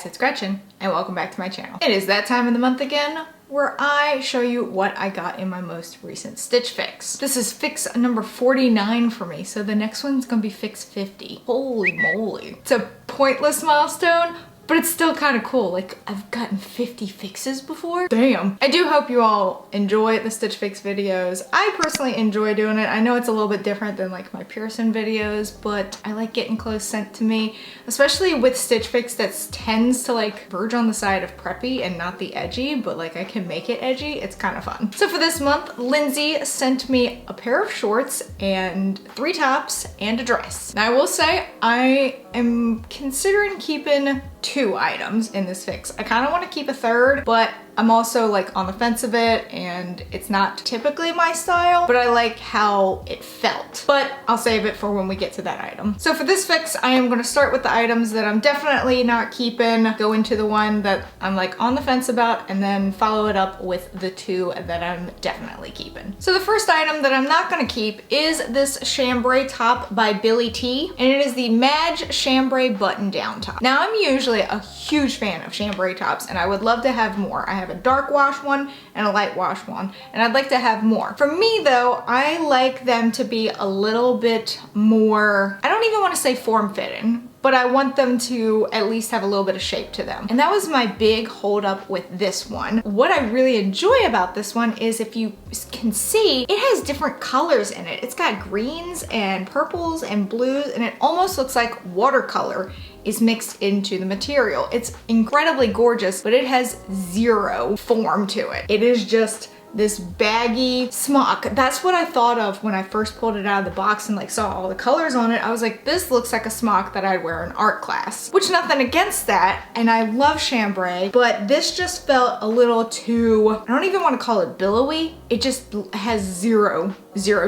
it's Gretchen and welcome back to my channel. It is that time of the month again where I show you what I got in my most recent Stitch Fix. This is fix number 49 for me, so the next one's gonna be fix 50. Holy moly. It's a pointless milestone, but it's still kind of cool. Like, I've gotten 50 fixes before. Damn. I do hope you all enjoy the Stitch Fix videos. I personally enjoy doing it. I know it's a little bit different than like my piercing videos, but I like getting clothes sent to me, especially with Stitch Fix that tends to like verge on the side of preppy and not the edgy, but like I can make it edgy. It's kind of fun. So for this month, Lindsay sent me a pair of shorts and 3 tops and a dress. Now I will say I am considering keeping 2 items in this fix. I kind of want to keep a third, but I'm also like on the fence of it, and it's not typically my style, but I like how it felt. But I'll save it for when we get to that item. So for this fix, I am going to start with the items that I'm definitely not keeping, go into the one that I'm like on the fence about, and then follow it up with the 2 that I'm definitely keeping. So the first item that I'm not going to keep is this chambray top by Billy T, and it is the Madge chambray button down top. Now I'm usually a huge fan of chambray tops, and I would love to have more. I have a dark wash one and a light wash one, and I'd like to have more. For me though, I like them to be a little bit more, I don't even want to say form-fitting, but I want them to at least have a little bit of shape to them. And that was my big hold up with this one. What I really enjoy about this one is, if you can see, it has different colors in it. It's got greens and purples and blues, and it almost looks like watercolor is mixed into the material. It's incredibly gorgeous, but it has 0 form to it. It is just this baggy smock. That's what I thought of when I first pulled it out of the box and like saw all the colors on it. I was like, this looks like a smock that I'd wear in art class, which nothing against that. And I love chambray, but this just felt a little too, I don't even want to call it billowy. It just has zero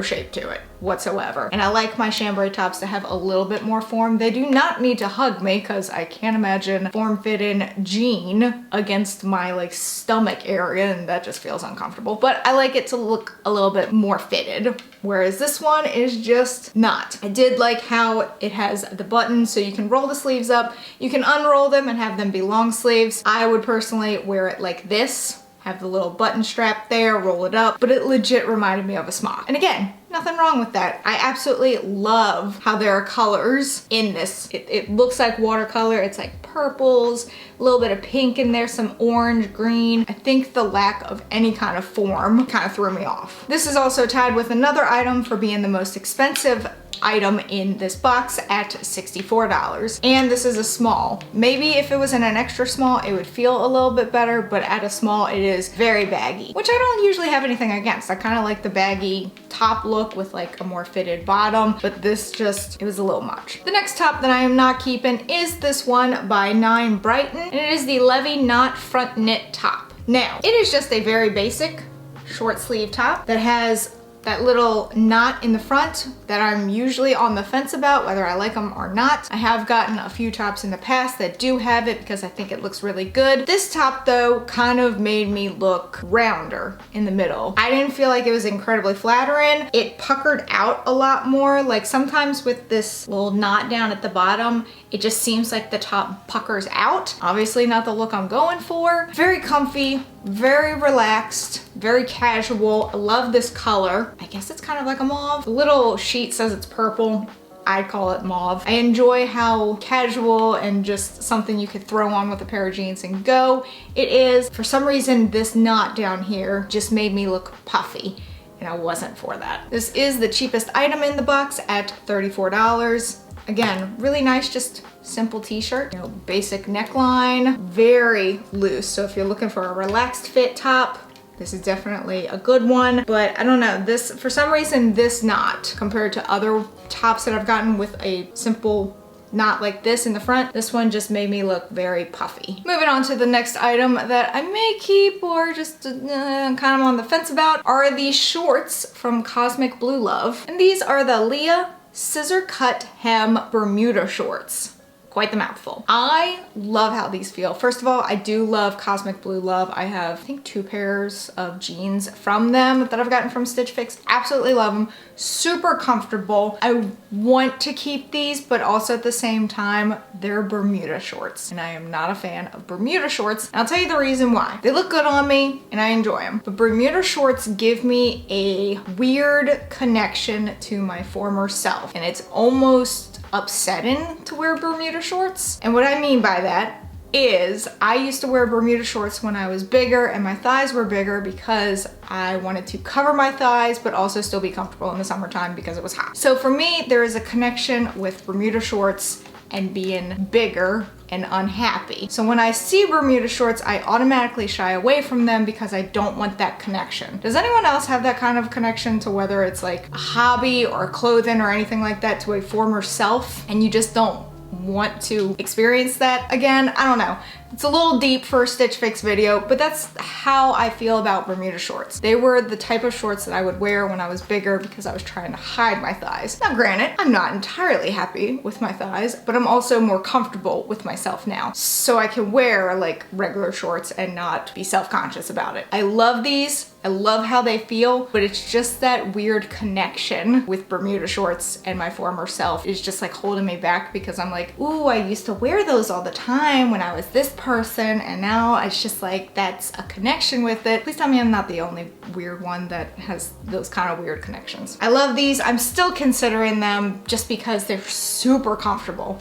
shape to it whatsoever. And I like my chambray tops to have a little bit more form. They do not need to hug me, because I can't imagine form-fitting jean against my like stomach area, and that just feels uncomfortable. But I like it to look a little bit more fitted, whereas this one is just not. I did like how it has the buttons, so you can roll the sleeves up, you can unroll them and have them be long sleeves. I would personally wear it like this, have the little button strap there, roll it up, but it legit reminded me of a smock. And again, nothing wrong with that. I absolutely love how there are colors in this. It looks like watercolor. It's like purples, a little bit of pink in there, some orange, green. I think the lack of any kind of form kind of threw me off. This is also tied with another item for being the most expensive item in this box at $64, and this is a small. Maybe if it was in an extra small it would feel a little bit better, but at a small it is very baggy, which I don't usually have anything against. I kind of like the baggy top look with like a more fitted bottom, but this just, it was a little much. The next top that I am not keeping is this one by Britton, and it is the Levie knot front knit top. Now it is just a very basic short sleeve top that has that little knot in the front that I'm usually on the fence about whether I like them or not. I have gotten a few tops in the past that do have it because I think it looks really good. This top though kind of made me look rounder in the middle. I didn't feel like it was incredibly flattering. It puckered out a lot more. Like sometimes with this little knot down at the bottom, it just seems like the top puckers out. Obviously not the look I'm going for. Very comfy, very relaxed, very casual. I love this color. I guess it's kind of like a mauve. The little sheet says it's purple. I call it mauve. I enjoy how casual and just something you could throw on with a pair of jeans and go it is. For some reason, this knot down here just made me look puffy, and I wasn't for that. This is the cheapest item in the box at $34. Again, really nice, just simple t-shirt, you know, basic neckline, very loose. So if you're looking for a relaxed fit top, this is definitely a good one. But I don't know, this, for some reason, this knot compared to other tops that I've gotten with a simple knot like this in the front, this one just made me look very puffy. Moving on to the next item that I may keep or just kind of on the fence about are these shorts from Cosmic Blue Love. And these are the Leah Scissor Cut Hem Bermuda shorts. quite the mouthful. I love how these feel. First of all, I do love Cosmic Blue Love. I have, I think, 2 pairs of jeans from them that I've gotten from Stitch Fix. Absolutely love them. Super comfortable. I want to keep these, but also at the same time, they're Bermuda shorts. And I am not a fan of Bermuda shorts. And I'll tell you the reason why. They look good on me and I enjoy them. But Bermuda shorts give me a weird connection to my former self. And it's almost upsetting to wear Bermuda shorts. And what I mean by that is I used to wear Bermuda shorts when I was bigger and my thighs were bigger because I wanted to cover my thighs but also still be comfortable in the summertime because it was hot. So for me, there is a connection with Bermuda shorts and being bigger and unhappy. So when I see Bermuda shorts, I automatically shy away from them because I don't want that connection. Does anyone else have that kind of connection to whether it's like a hobby or clothing or anything like that to a former self and you just don't want to experience that again? I don't know. It's a little deep for a Stitch Fix video, but that's how I feel about Bermuda shorts. They were the type of shorts that I would wear when I was bigger because I was trying to hide my thighs. Now granted, I'm not entirely happy with my thighs, but I'm also more comfortable with myself now. So I can wear like regular shorts and not be self-conscious about it. I love these. I love how they feel, but it's just that weird connection with Bermuda shorts and my former self is just like holding me back because I'm like, ooh, I used to wear those all the time when I was this person and now it's just like that's a connection with it. Please tell me I'm not the only weird one that has those kind of weird connections. I love these. I'm still considering them just because they're super comfortable.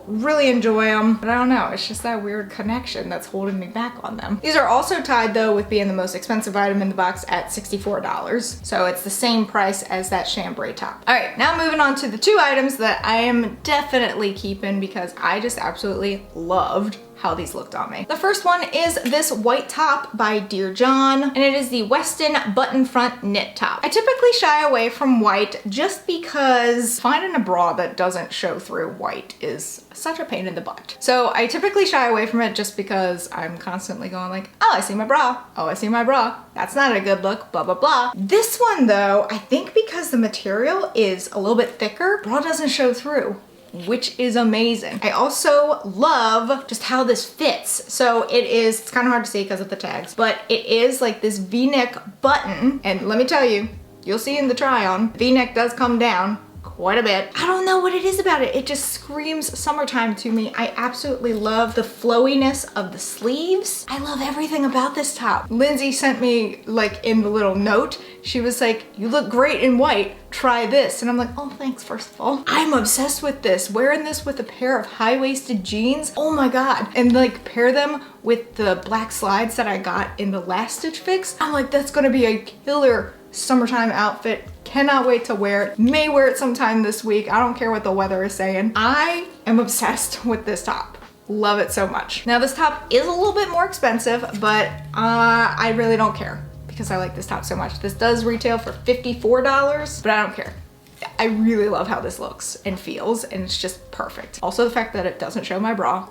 Really enjoy them, but I don't know. It's just that weird connection that's holding me back on them. These are also tied though with being the most expensive item in the box at $64. So it's the same price as that chambray top. All right, now moving on to the 2 items that I am definitely keeping because I just absolutely loved how these looked on me. The first one is this white top by Dear John, and it is the Westin button front knit top. I typically shy away from white just because finding a bra that doesn't show through white is such a pain in the butt. So I typically shy away from it just because I'm constantly going like, oh, I see my bra. Oh, I see my bra. That's not a good look, blah, blah, blah. This one though, I think because the material is a little bit thicker, bra doesn't show through, which is amazing. I also love just how this fits. So it's kind of hard to see because of the tags, but it is like this V-neck button. And let me tell you, you'll see in the try on, V-neck does come down quite a bit. I don't know what it is about it. It just screams summertime to me. I absolutely love the flowiness of the sleeves. I love everything about this top. Lindsay sent me like in the little note, she was like, you look great in white, try this. And I'm like, oh, thanks, first of all. I'm obsessed with this. Wearing this with a pair of high-waisted jeans, oh my God. And like pair them with the black slides that I got in the last Stitch Fix. I'm like, that's gonna be a killer summertime outfit. Cannot wait to wear it. May wear it sometime this week. I don't care what the weather is saying. I am obsessed with this top. Love it so much. Now this top is a little bit more expensive, but I really don't care because I like this top so much. This does retail for $54, but I don't care. I really love how this looks and feels, and it's just perfect. Also the fact that it doesn't show my bra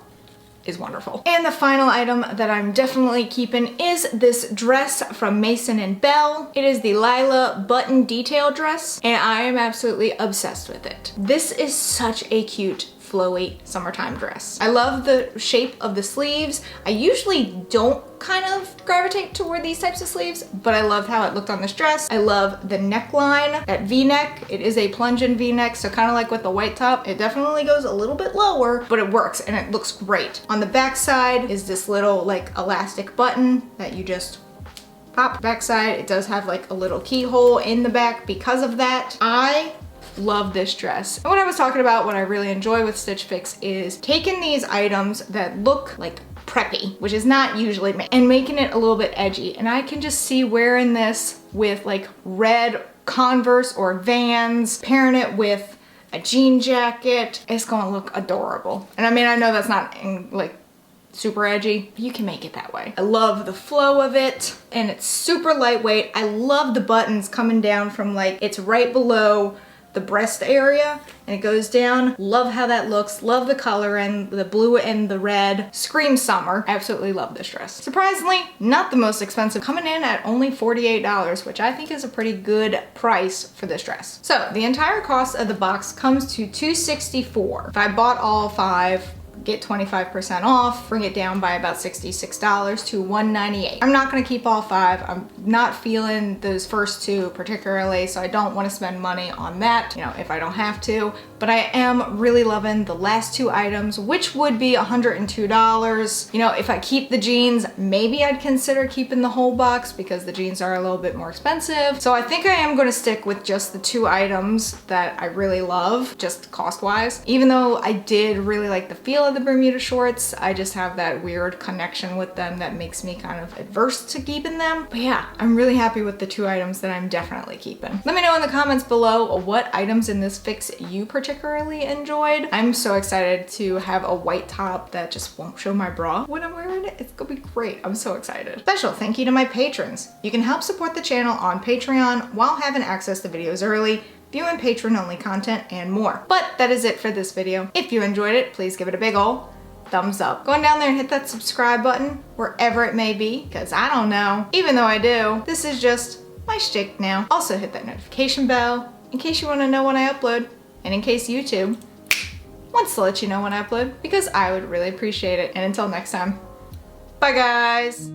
is wonderful. And the final item that I'm definitely keeping is this dress from Mason and Belle. It is the Lyla button detail dress, and I am absolutely obsessed with it. This is such a cute flowy summertime dress. I love the shape of the sleeves. I usually don't kind of gravitate toward these types of sleeves, but I love how it looked on this dress. I love the neckline, that V-neck. It is a plunging V-neck, so kind of like with the white top, it definitely goes a little bit lower, but it works and it looks great. On the back side is this little like elastic button that you just pop. Back side, it does have like a little keyhole in the back because of that. I love this dress. And what I was talking about, what I really enjoy with Stitch Fix is taking these items that look like preppy, which is not usually me, and making it a little bit edgy. And I can just see wearing this with like red Converse or Vans, pairing it with a jean jacket. It's gonna look adorable. And I mean, I know that's not like super edgy, but you can make it that way. I love the flow of it, and it's super lightweight. I love the buttons coming down from like, it's right below the breast area and it goes down. Love how that looks. Love the color and the blue and the red. Scream summer. Absolutely love this dress. Surprisingly, not the most expensive, coming in at only $48, which I think is a pretty good price for this dress. So the entire cost of the box comes to $264. If I bought all 5, get 25% off, bring it down by about $66 to $198. I'm not gonna keep all 5. I'm not feeling those first 2 particularly, so I don't wanna spend money on that, you know, if I don't have to. But I am really loving the last 2 items, which would be $102. You know, if I keep the jeans, maybe I'd consider keeping the whole box because the jeans are a little bit more expensive. So I think I am gonna stick with just the 2 items that I really love, just cost-wise. Even though I did really like the feel of the Bermuda shorts, I just have that weird connection with them that makes me kind of adverse to keeping them. But yeah, I'm really happy with the 2 items that I'm definitely keeping. Let me know in the comments below what items in this fix you particularly enjoyed. I'm so excited to have a white top that just won't show my bra when I'm wearing it. It's gonna be great. I'm so excited. Special thank you to my patrons. You can help support the channel on Patreon while having access to videos early, viewing patron-only content, and more. But that is it for this video. If you enjoyed it, please give it a big ol' thumbs up. Go on down there and hit that subscribe button, wherever it may be, because I don't know. Even though I do, this is just my shtick now. Also hit that notification bell in case you want to know when I upload, and in case YouTube wants to let you know when I upload, because I would really appreciate it. And until next time, bye guys!